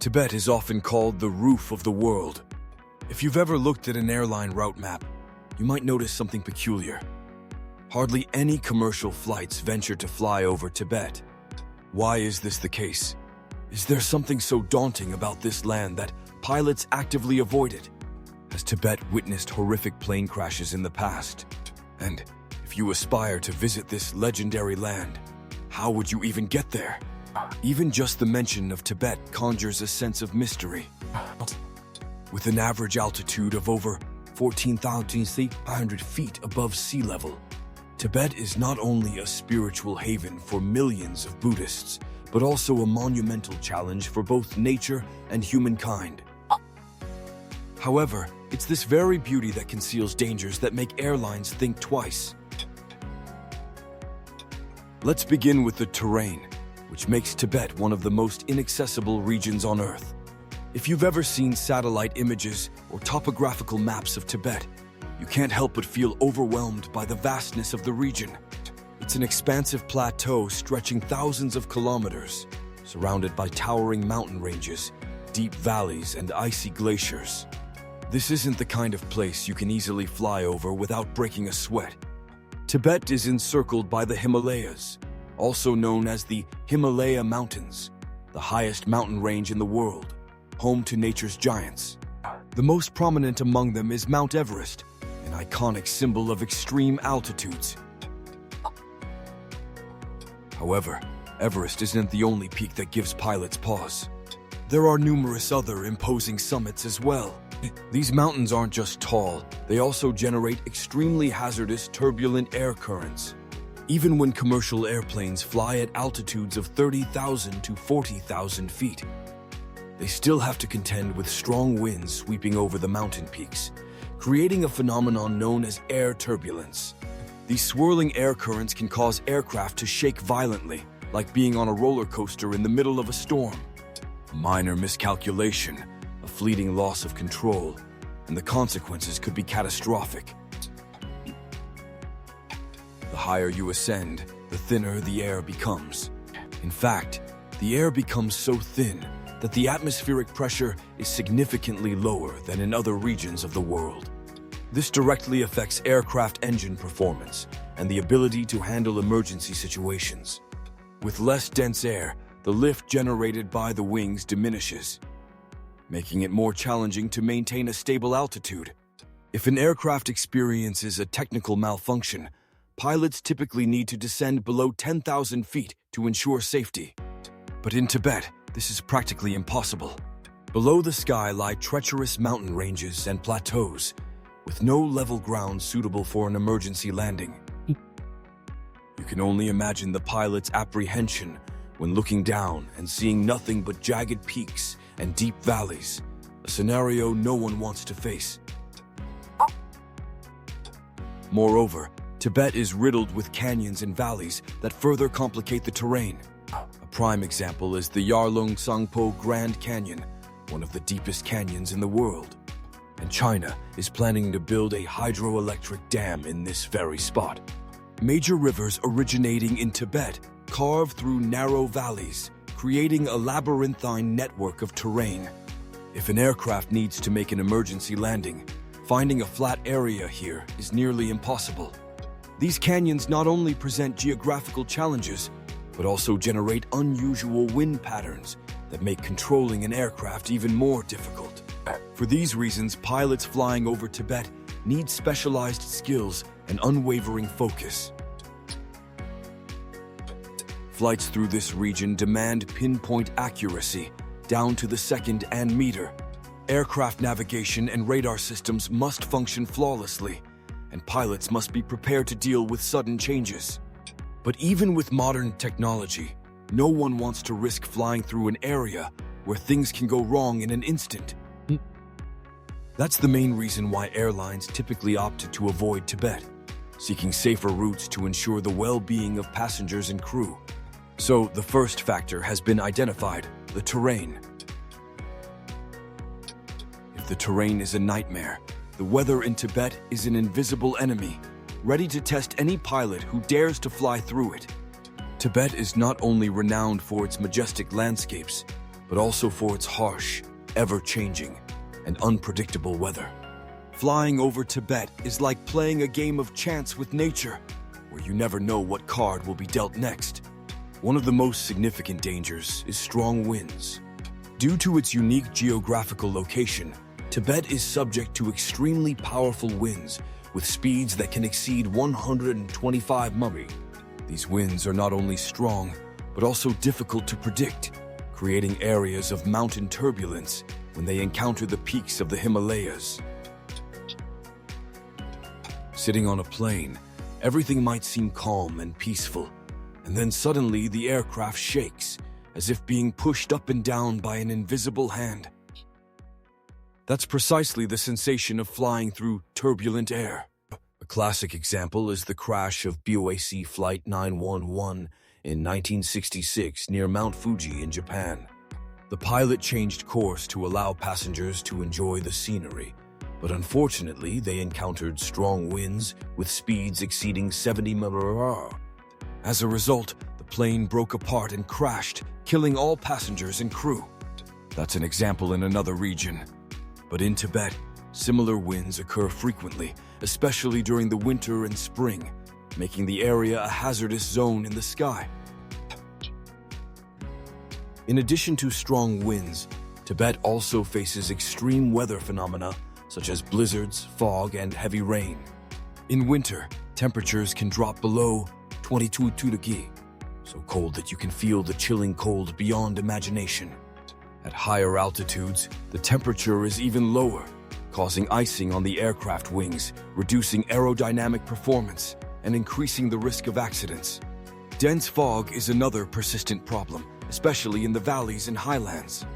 Tibet is often called the roof of the world. If you've ever looked at an airline route map, you might notice something peculiar. Hardly any commercial flights venture to fly over Tibet. Why is this the case? Is there something so daunting about this land that pilots actively avoid it? Has Tibet witnessed horrific plane crashes in the past? And if you aspire to visit this legendary land, how would you even get there? Even just the mention of Tibet conjures a sense of mystery. With an average altitude of over 14,500 feet above sea level, Tibet is not only a spiritual haven for millions of Buddhists, but also a monumental challenge for both nature and humankind. However, it's this very beauty that conceals dangers that make airlines think twice. Let's begin with the terrain, which makes Tibet one of the most inaccessible regions on Earth. If you've ever seen satellite images or topographical maps of Tibet, you can't help but feel overwhelmed by the vastness of the region. It's an expansive plateau stretching thousands of kilometers, surrounded by towering mountain ranges, deep valleys, and icy glaciers. This isn't the kind of place you can easily fly over without breaking a sweat. Tibet is encircled by the Himalayas, also known as the Himalaya Mountains, the highest mountain range in the world, home to nature's giants. The most prominent among them is Mount Everest, an iconic symbol of extreme altitudes. However, Everest isn't the only peak that gives pilots pause. There are numerous other imposing summits as well. These mountains aren't just tall, they also generate extremely hazardous turbulent air currents. Even when commercial airplanes fly at altitudes of 30,000 to 40,000 feet, they still have to contend with strong winds sweeping over the mountain peaks, creating a phenomenon known as air turbulence. These swirling air currents can cause aircraft to shake violently, like being on a roller coaster in the middle of a storm. A minor miscalculation, a fleeting loss of control, and the consequences could be catastrophic. The higher you ascend, the thinner the air becomes. In fact, the air becomes so thin that the atmospheric pressure is significantly lower than in other regions of the world. This directly affects aircraft engine performance and the ability to handle emergency situations. With less dense air, the lift generated by the wings diminishes, making it more challenging to maintain a stable altitude. If an aircraft experiences a technical malfunction, pilots typically need to descend below 10,000 feet to ensure safety. But in Tibet, this is practically impossible. Below the sky lie treacherous mountain ranges and plateaus, with no level ground suitable for an emergency landing. You can only imagine the pilot's apprehension when looking down and seeing nothing but jagged peaks and deep valleys, a scenario no one wants to face. Moreover, Tibet is riddled with canyons and valleys that further complicate the terrain. A prime example is the Yarlung Tsangpo Grand Canyon, one of the deepest canyons in the world. And China is planning to build a hydroelectric dam in this very spot. Major rivers originating in Tibet carve through narrow valleys, creating a labyrinthine network of terrain. If an aircraft needs to make an emergency landing, finding a flat area here is nearly impossible. These canyons not only present geographical challenges, but also generate unusual wind patterns that make controlling an aircraft even more difficult. For these reasons, pilots flying over Tibet need specialized skills and unwavering focus. Flights through this region demand pinpoint accuracy, down to the second and meter. Aircraft navigation and radar systems must function flawlessly, and pilots must be prepared to deal with sudden changes. But even with modern technology, no one wants to risk flying through an area where things can go wrong in an instant. That's the main reason why airlines typically opt to avoid Tibet, seeking safer routes to ensure the well-being of passengers and crew. So the first factor has been identified: the terrain. If the terrain is a nightmare, the weather in Tibet is an invisible enemy, ready to test any pilot who dares to fly through it. Tibet is not only renowned for its majestic landscapes, but also for its harsh, ever-changing, and unpredictable weather. Flying over Tibet is like playing a game of chance with nature, where you never know what card will be dealt next. One of the most significant dangers is strong winds. Due to its unique geographical location, Tibet is subject to extremely powerful winds with speeds that can exceed 125 mph. These winds are not only strong, but also difficult to predict, creating areas of mountain turbulence when they encounter the peaks of the Himalayas. Sitting on a plane, everything might seem calm and peaceful, and then suddenly the aircraft shakes, as if being pushed up and down by an invisible hand. That's precisely the sensation of flying through turbulent air. A classic example is the crash of BOAC Flight 911 in 1966 near Mount Fuji in Japan. The pilot changed course to allow passengers to enjoy the scenery, but unfortunately they encountered strong winds with speeds exceeding 70 mph. As a result, the plane broke apart and crashed, killing all passengers and crew. That's an example in another region. But in Tibet, similar winds occur frequently, especially during the winter and spring, making the area a hazardous zone in the sky. In addition to strong winds, Tibet also faces extreme weather phenomena such as blizzards, fog, and heavy rain. In winter, temperatures can drop below 22 degrees, so cold that you can feel the chilling cold beyond imagination. At higher altitudes, the temperature is even lower, causing icing on the aircraft wings, reducing aerodynamic performance, and increasing the risk of accidents. Dense fog is another persistent problem, especially in the valleys and highlands.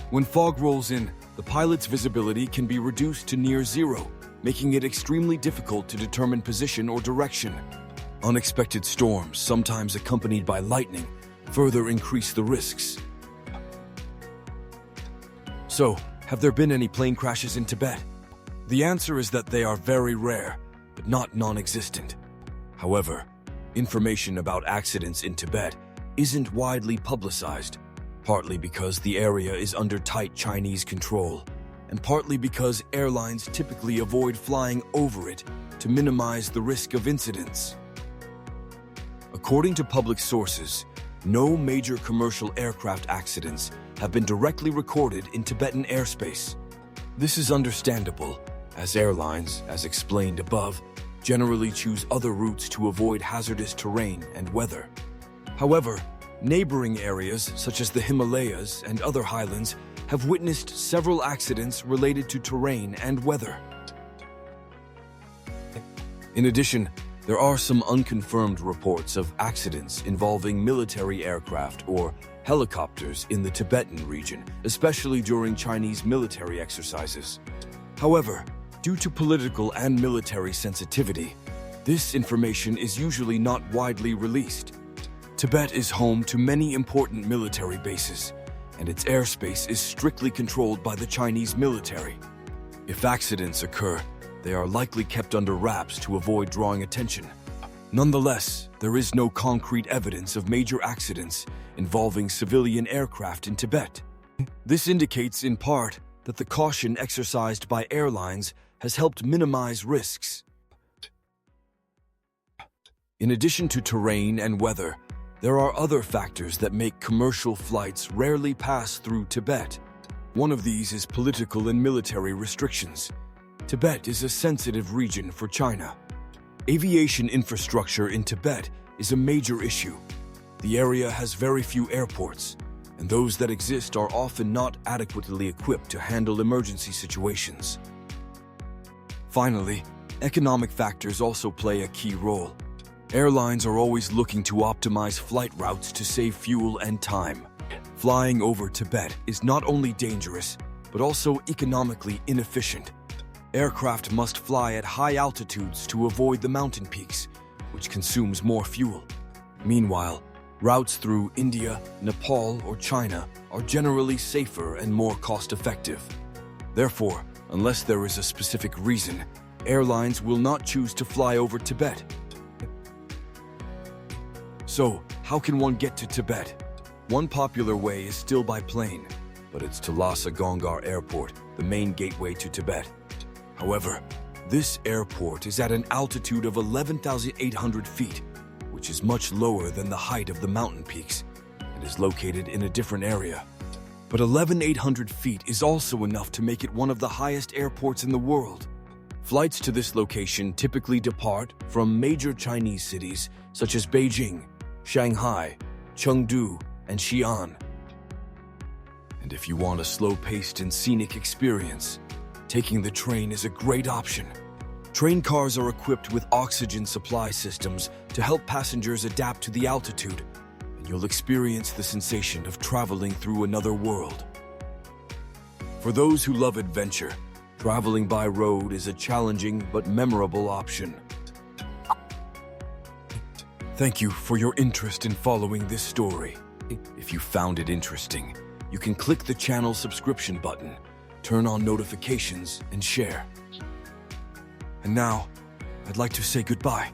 When fog rolls in, the pilot's visibility can be reduced to near zero, making it extremely difficult to determine position or direction. Unexpected storms, sometimes accompanied by lightning, further increase the risks. So, have there been any plane crashes in Tibet? The answer is that they are very rare, but not non-existent. However, information about accidents in Tibet isn't widely publicized, partly because the area is under tight Chinese control, and partly because airlines typically avoid flying over it to minimize the risk of incidents. According to public sources, no major commercial aircraft accidents have been directly recorded in Tibetan airspace. This is understandable, as airlines, as explained above, generally choose other routes to avoid hazardous terrain and weather. However, neighboring areas such as the Himalayas and other highlands have witnessed several accidents related to terrain and weather. In addition, there are some unconfirmed reports of accidents involving military aircraft or helicopters in the Tibetan region, especially during Chinese military exercises. However, due to political and military sensitivity, this information is usually not widely released. Tibet is home to many important military bases, and its airspace is strictly controlled by the Chinese military. If accidents occur, they are likely kept under wraps to avoid drawing attention. Nonetheless, there is no concrete evidence of major accidents involving civilian aircraft in Tibet. This indicates, in part, that the caution exercised by airlines has helped minimize risks. In addition to terrain and weather, there are other factors that make commercial flights rarely pass through Tibet. One of these is political and military restrictions. Tibet is a sensitive region for China. Aviation infrastructure in Tibet is a major issue. The area has very few airports, and those that exist are often not adequately equipped to handle emergency situations. Finally, economic factors also play a key role. Airlines are always looking to optimize flight routes to save fuel and time. Flying over Tibet is not only dangerous, but also economically inefficient. Aircraft must fly at high altitudes to avoid the mountain peaks, which consumes more fuel. Meanwhile, routes through India, Nepal, or China are generally safer and more cost-effective. Therefore, unless there is a specific reason, airlines will not choose to fly over Tibet. So, how can one get to Tibet? One popular way is still by plane. but it's to Lhasa Gongar Airport, the main gateway to Tibet. However, this airport is at an altitude of 11,800 feet, which is much lower than the height of the mountain peaks, and is located in a different area. But 11,800 feet is also enough to make it one of the highest airports in the world. Flights to this location typically depart from major Chinese cities such as Beijing, Shanghai, Chengdu, and Xi'an. And if you want a slow-paced and scenic experience, taking the train is a great option. Train cars are equipped with oxygen supply systems to help passengers adapt to the altitude, and you'll experience the sensation of traveling through another world. For those who love adventure, traveling by road is a challenging but memorable option. Thank you for your interest in following this story. If you found it interesting, you can click the channel subscription button, turn on notifications, and share. And now, I'd like to say goodbye.